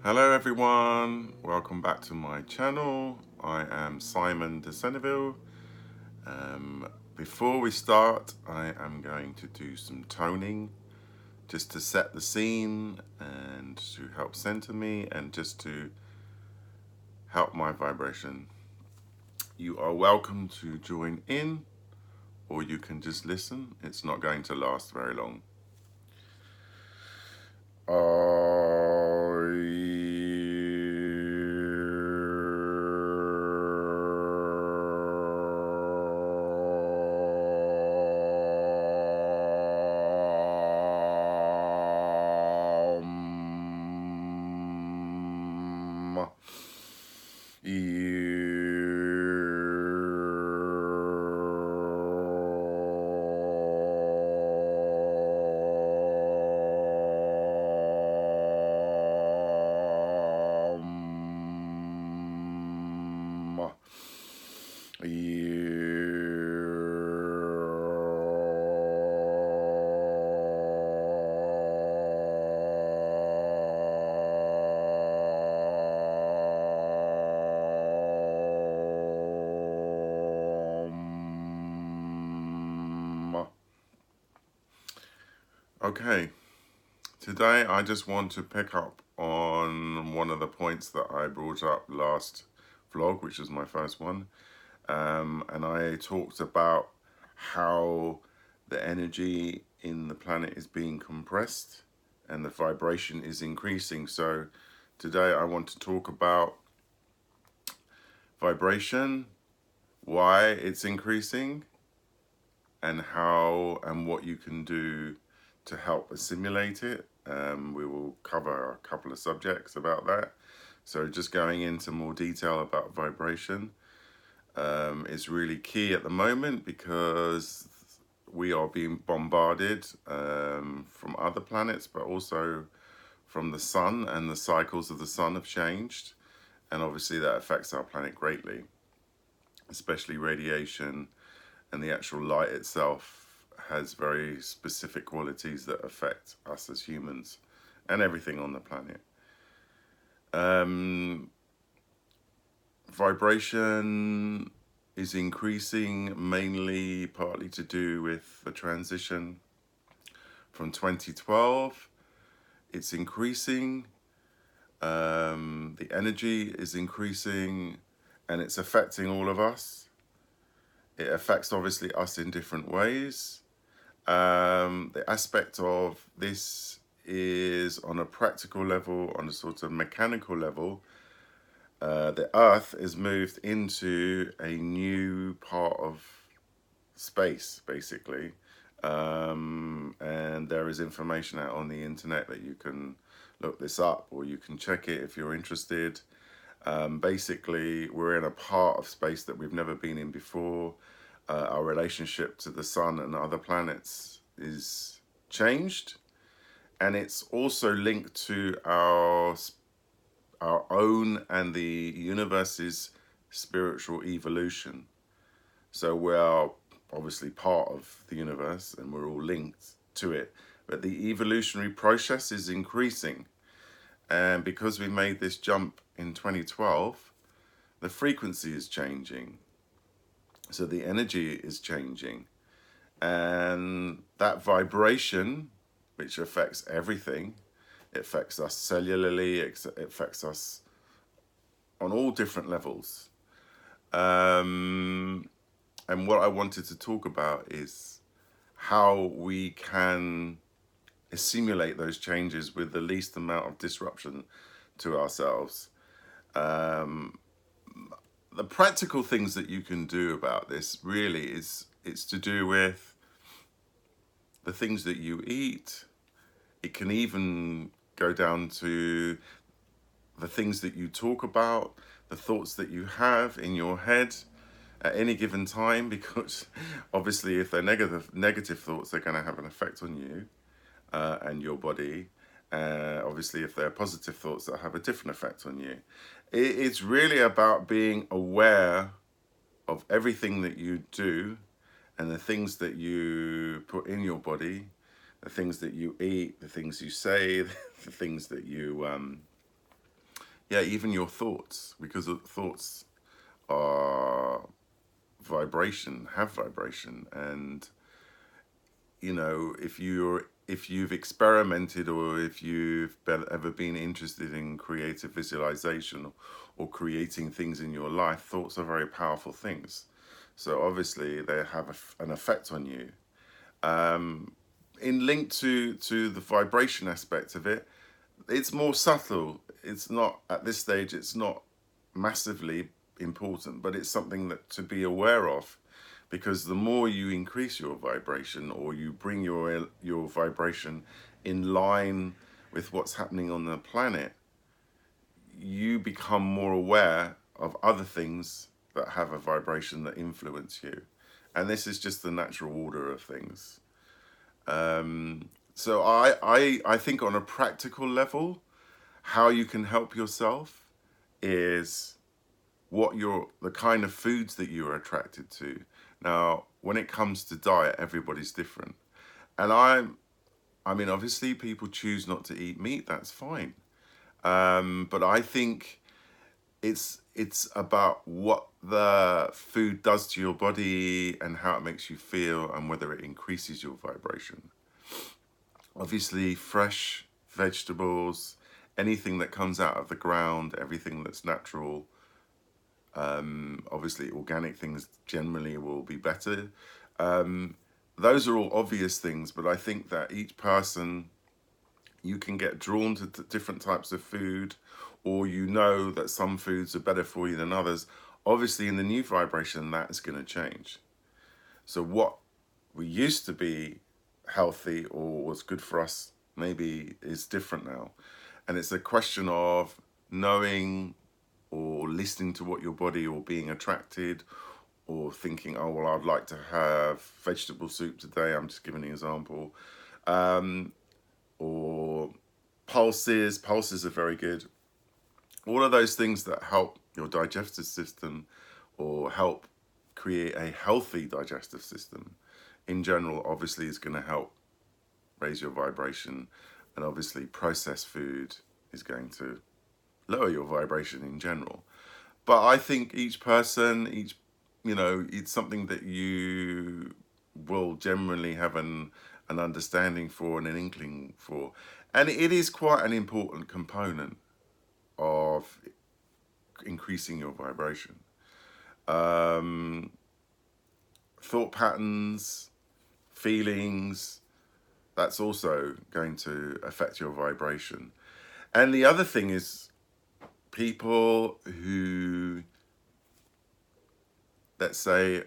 Hello everyone, welcome back to my channel. I am Simon de Senneville. Before we start, I am going to do some toning just to set the scene and to help center me and just to help my vibration. You are welcome to join in or you can just listen. It's not going to last very long. Okay, today I just want to pick up on one of the points that I brought up last vlog, which was my first one. And I talked about how the energy in the planet is being compressed and the vibration is increasing. So today I want to talk about vibration, why it's increasing, and how and what you can do to help assimilate it. We will cover a couple of subjects about that. So just going into more detail about vibration is really key at the moment because we are being bombarded from other planets, but also from the sun, and the cycles of the sun have changed. And obviously that affects our planet greatly, especially radiation, and the actual light itself has very specific qualities that affect us as humans and everything on the planet. Vibration is increasing, mainly partly to do with the transition from 2012. It's increasing, the energy is increasing, and it's affecting all of us. It affects obviously us in different ways. The aspect of this is on a practical level, on a sort of mechanical level. The Earth is moved into a new part of space, basically. And there is information out on the internet that you can look this up, or you can check it if you're interested. Basically, we're in a part of space that we've never been in before. Our relationship to the sun and other planets is changed, and it's also linked to our own and the universe's spiritual evolution. So we're obviously part of the universe and we're all linked to it, but the evolutionary process is increasing. And because we made this jump in 2012, the frequency is changing. So the energy is changing. And that vibration, which affects everything, it affects us cellularly, it affects us on all different levels. And what I wanted to talk about is how we can assimilate those changes with the least amount of disruption to ourselves. The practical things that you can do about this really is it's to do with the things that you eat. It can even go down to the things that you talk about, the thoughts that you have in your head at any given time, because obviously if they're negative thoughts, they're going to have an effect on you and your body. Obviously if they're positive thoughts, that have a different effect on you. It's really about being aware of everything that you do and the things that you put in your body, the things that you eat, the things you say, the things that you yeah, even your thoughts, because thoughts are vibration, have vibration. And you know, if you've experimented, or if you've ever been interested in creative visualization, or creating things in your life, thoughts are very powerful things. So obviously they have an effect on you. In link to the vibration aspect of it, it's more subtle. It's not, at this stage, it's not massively important, but it's something that to be aware of, because the more you increase your vibration, or you bring your vibration in line with what's happening on the planet, you become more aware of other things that have a vibration that influence you. And this is just the natural order of things. So I think on a practical level, how you can help yourself is the kind of foods that you're attracted to. Now, when it comes to diet, everybody's different. And I mean, obviously people choose not to eat meat, that's fine. But I think it's about what the food does to your body and how it makes you feel, and whether it increases your vibration. Obviously, fresh vegetables, anything that comes out of the ground, everything that's natural. Obviously, organic things generally will be better. Those are all obvious things, but I think that each person, you can get drawn to different types of food, or you know that some foods are better for you than others. Obviously, in the new vibration, that is going to change. So what we used to be healthy or was good for us maybe is different now. And it's a question of knowing or listening to what your body, or being attracted, or thinking, oh, well, I'd like to have vegetable soup today. I'm just giving an example. Or pulses. Pulses are very good. All of those things that help your digestive system, or help create a healthy digestive system in general, obviously is going to help raise your vibration. And obviously processed food is going to lower your vibration in general. But I think each person, it's something that you will generally have an understanding for and an inkling for. And it is quite an important component of increasing your vibration. Thought patterns, feelings, that's also going to affect your vibration. And the other thing is, people who, let's say,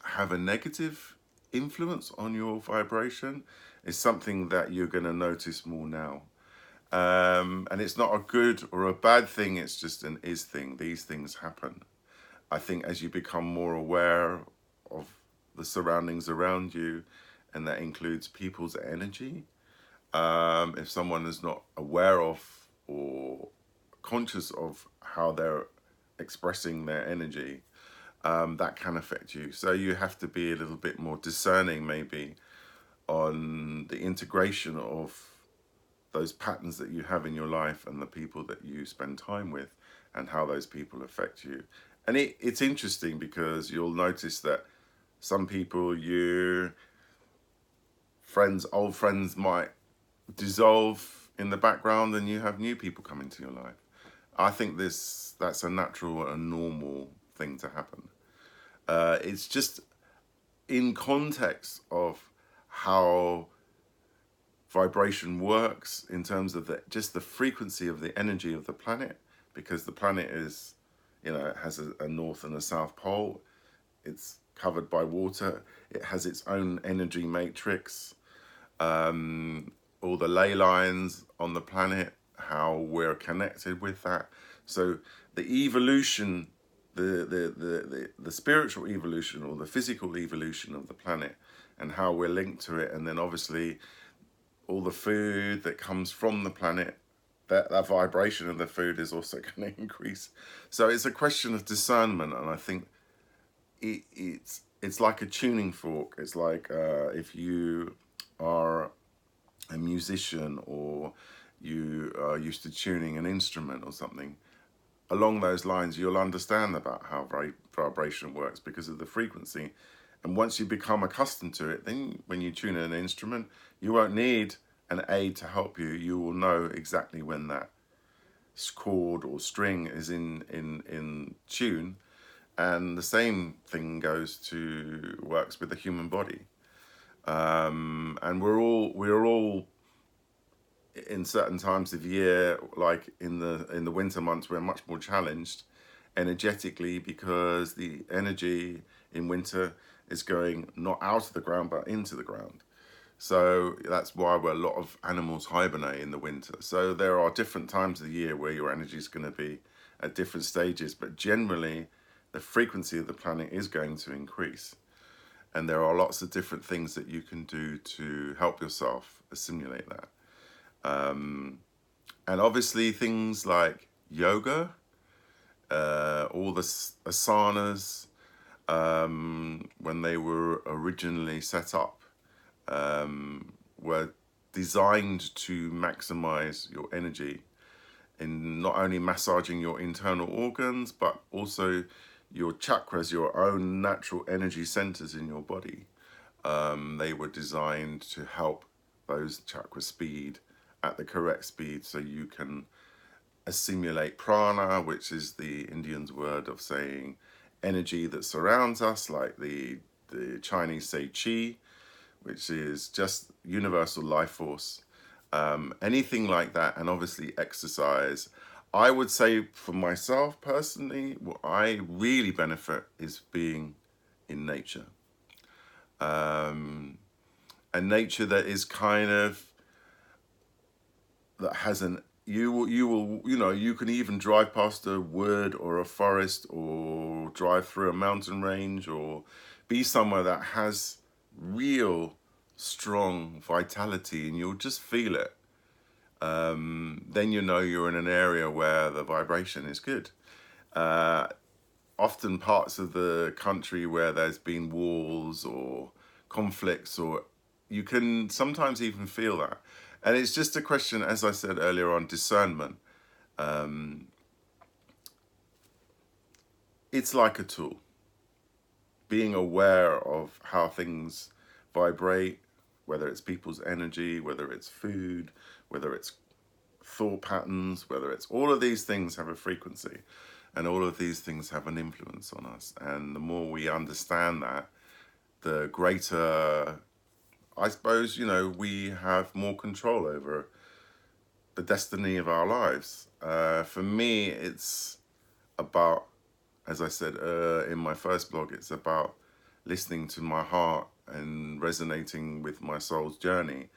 have a negative influence on your vibration is something that you're going to notice more now. And it's not a good or a bad thing, it's just an is thing. These things happen. I think as you become more aware of the surroundings around you, and that includes people's energy, if someone is not aware of or conscious of how they're expressing their energy, that can affect you. So you have to be a little bit more discerning maybe on the integration of those patterns that you have in your life, and the people that you spend time with, and how those people affect you. And it's interesting, because you'll notice that some people, old friends might dissolve in the background, and you have new people come into your life. I think that's a natural and normal thing to happen. It's just in context of how vibration works, in terms of just the frequency of the energy of the planet, because the planet is, it has a north and a south pole. It's covered by water. It has its own energy matrix. All the ley lines on the planet, how we're connected with that. So the evolution, the spiritual evolution, or the physical evolution of the planet, and how we're linked to it, and then obviously all the food that comes from the planet, that vibration of the food is also going to increase. So it's a question of discernment, and I think it's like a tuning fork. It's like if you are a musician, or you are used to tuning an instrument or something, along those lines, you'll understand about how vibration works because of the frequency. And once you become accustomed to it, then when you tune in an instrument, you won't need an aid to help you. You will know exactly when that chord or string is in tune. And the same thing works with the human body. And we're all in certain times of year, like in the winter months, we're much more challenged energetically because the energy in winter is going not out of the ground but into the ground. So that's why a lot of animals hibernate in the winter. So there are different times of the year where your energy is going to be at different stages, but generally the frequency of the planet is going to increase. And there are lots of different things that you can do to help yourself assimilate that. And obviously things like yoga, all the asanas, when they were originally set up, were designed to maximize your energy in not only massaging your internal organs, but also your chakras, your own natural energy centers in your body. They were designed to help those chakras speed at the correct speed so you can assimilate prana, which is the Indians' word of saying energy that surrounds us, like the Chinese say chi, which is just universal life force. Anything like that, and obviously exercise. I would say for myself personally, what I really benefit is being in nature. A nature that is kind of, that has an, you will, you can even drive past a wood or a forest or drive through a mountain range or be somewhere that has real strong vitality and you'll just feel it. Then you know you're in an area where the vibration is good. Often parts of the country where there's been wars or conflicts, or you can sometimes even feel that. And it's just a question, as I said earlier on, discernment. It's like a tool. Being aware of how things vibrate, whether it's people's energy, whether it's food, whether it's thought patterns, whether it's all of these things have a frequency and all of these things have an influence on us. And the more we understand that, the greater, I suppose, we have more control over the destiny of our lives. For me, it's about, as I said in my first blog, it's about listening to my heart and resonating with my soul's journey.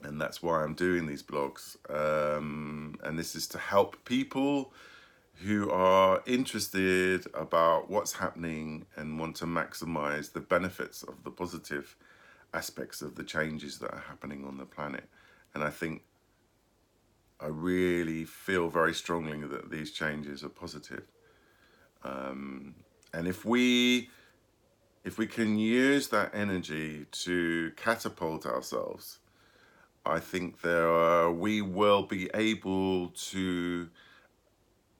And that's why I'm doing these blogs. And this is to help people who are interested about what's happening and want to maximize the benefits of the positive aspects of the changes that are happening on the planet. And I really feel very strongly that these changes are positive. And if we can use that energy to catapult ourselves, I think we will be able to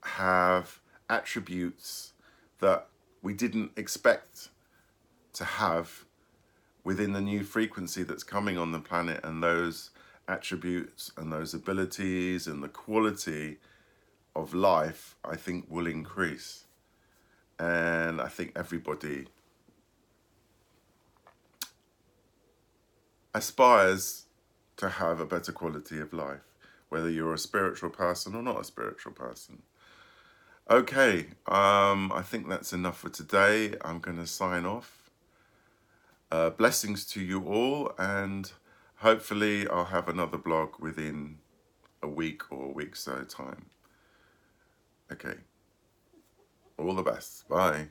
have attributes that we didn't expect to have within the new frequency that's coming on the planet, and those attributes and those abilities and the quality of life, I think, will increase. And I think everybody aspires to have a better quality of life, whether you're a spiritual person or not a spiritual person. Okay, I think that's enough for today. I'm going to sign off. Blessings to you all, and hopefully I'll have another blog within a week or a week's time. Okay, all the best. Bye.